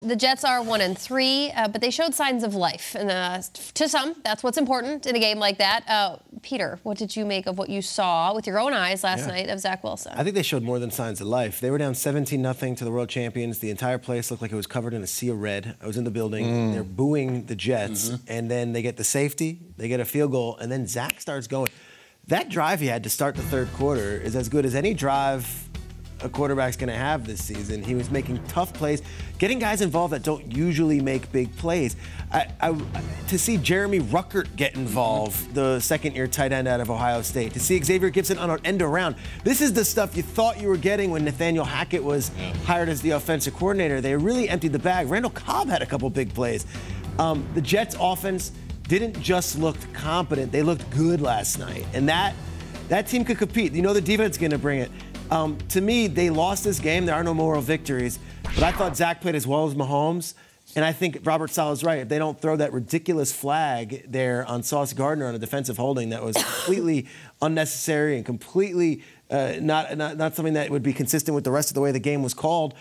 The Jets are 1-3, but they showed signs of life. And to some, that's what's important in a game like that. Peter, what did you make of what you saw with your own eyes last night of Zach Wilson? I think they showed more than signs of life. They were down 17-0 to the world champions. The entire place looked like it was covered in a sea of red. I was in the building. They're booing the Jets, and then they get the safety, they get a field goal, and then Zach starts going. That drive he had to start the third quarter is as good as any drive a quarterback's going to have this season. He was making tough plays, getting guys involved that don't usually make big plays. To see Jeremy Ruckert get involved, the second-year tight end out of Ohio State, to see Xavier Gibson on an end around. This is the stuff you thought you were getting when Nathaniel Hackett was hired as the offensive coordinator. They really emptied the bag. Randall Cobb had a couple big plays. The Jets' offense didn't just look competent, they looked good last night. And that team could compete. You know the defense is going to bring it. To me, they lost this game. There are no moral victories. But I thought Zach played as well as Mahomes. And I think Robert Saleh's right. If they don't throw that ridiculous flag there on Sauce Gardner on a defensive holding that was completely unnecessary and completely not something that would be consistent with the rest of the way the game was called,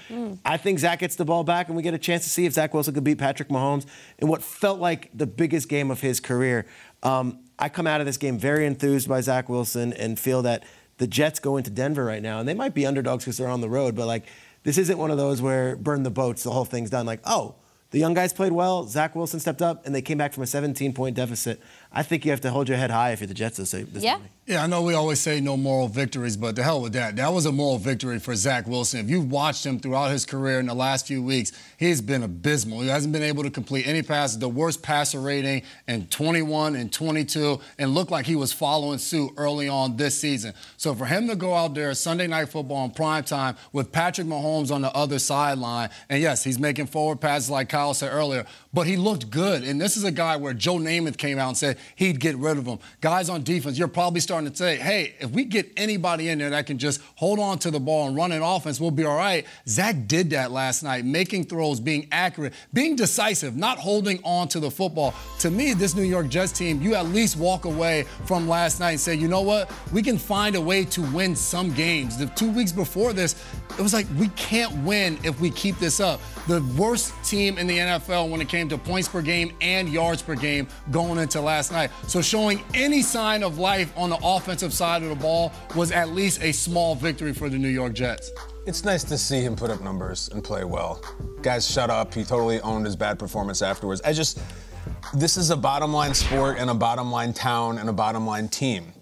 I think Zach gets the ball back and we get a chance to see if Zach Wilson could beat Patrick Mahomes in what felt like the biggest game of his career. I come out of this game very enthused by Zach Wilson and feel that the Jets go into Denver right now, and they might be underdogs because they're on the road, but, like, this isn't one of those where burn the boats, the whole thing's done. Like, oh, the young guys played well, Zach Wilson stepped up, and they came back from a 17-point deficit. I think you have to hold your head high if you're the Jets this morning. Yeah, I know we always say no moral victories, but the hell with that. That was a moral victory for Zach Wilson. If you've watched him throughout his career in the last few weeks, he's been abysmal. He hasn't been able to complete any passes, the worst passer rating in 21 and 22, and looked like he was following suit early on this season. So for him to go out there Sunday Night Football in primetime with Patrick Mahomes on the other sideline, and yes, he's making forward passes like Kyle said earlier, but he looked good. And this is a guy where Joe Namath came out and said he'd get rid of him. Guys on defense, you're probably starting to say, hey, if we get anybody in there that can just hold on to the ball and run an offense, we'll be all right. Zach did that last night, making throws, being accurate, being decisive, not holding on to the football. To me, this New York Jets team, you at least walk away from last night and say, you know what? We can find a way to win some games. The 2 weeks before this, it was like, we can't win if we keep this up. The worst team in the NFL when it came to points per game and yards per game going into last night. So showing any sign of life on the offensive side of the ball was at least a small victory for the New York Jets. It's nice to see him put up numbers and play well. Guys, shut up. He totally owned his bad performance afterwards. This is a bottom-line sport and a bottom-line town and a bottom-line team.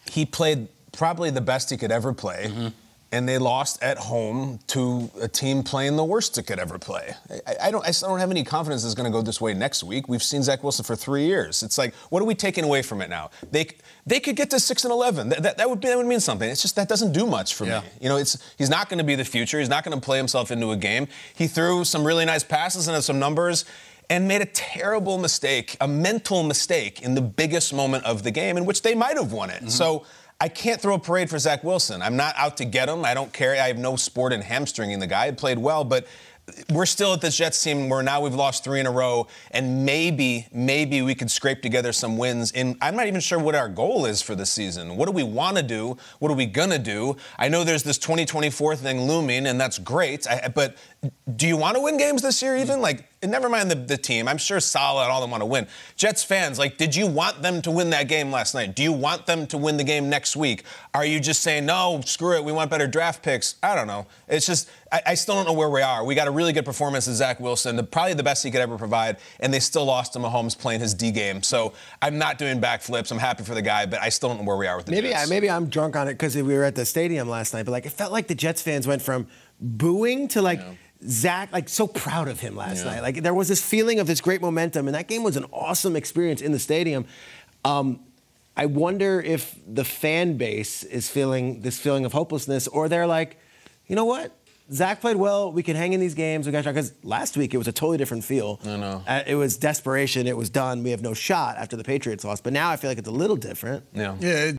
He played probably the best he could ever play. And they lost at home to a team playing the worst it could ever play. I still don't have any confidence it's going to go this way next week. We've seen Zach Wilson for 3 years. It's like, what are we taking away from it now? They could get to 6-11. That would mean something. It's just that doesn't do much for me. You know, he's not going to be the future. He's not going to play himself into a game. He threw some really nice passes into some numbers and made a terrible mistake, a mental mistake in the biggest moment of the game in which they might have won it. So I can't throw a parade for Zach Wilson. I'm not out to get him. I don't care. I have no sport in hamstringing the guy. He played well, but we're still at this Jets team where now we've lost 3 in a row, and maybe we could scrape together some wins. And I'm not even sure what our goal is for the season. What do we want to do? What are we going to do? I know there's this 2024 thing looming, and that's great. But do you want to win games this year even? Like, never mind the team. I'm sure Saleh and all them want to win. Jets fans, like, did you want them to win that game last night? Do you want them to win the game next week? Are you just saying, no, screw it, we want better draft picks? I don't know. It's just, I still don't know where we are. We got a really good performance of Zach Wilson, probably the best he could ever provide, and they still lost to Mahomes playing his D game. So I'm not doing backflips. I'm happy for the guy, but I still don't know where we are with the Jets. Maybe I'm drunk on it because we were at the stadium last night, but, like, it felt like the Jets fans went from booing to, like, Zach, like, so proud of him last night. Like, there was this feeling of this great momentum, and that game was an awesome experience in the stadium. I wonder if the fan base is feeling this feeling of hopelessness, or they're like, you know what? Zach played well. We can hang in these games. We got shot. Because last week it was a totally different feel. I know. It was desperation. It was done. We have no shot after the Patriots lost. But now I feel like it's a little different. Yeah.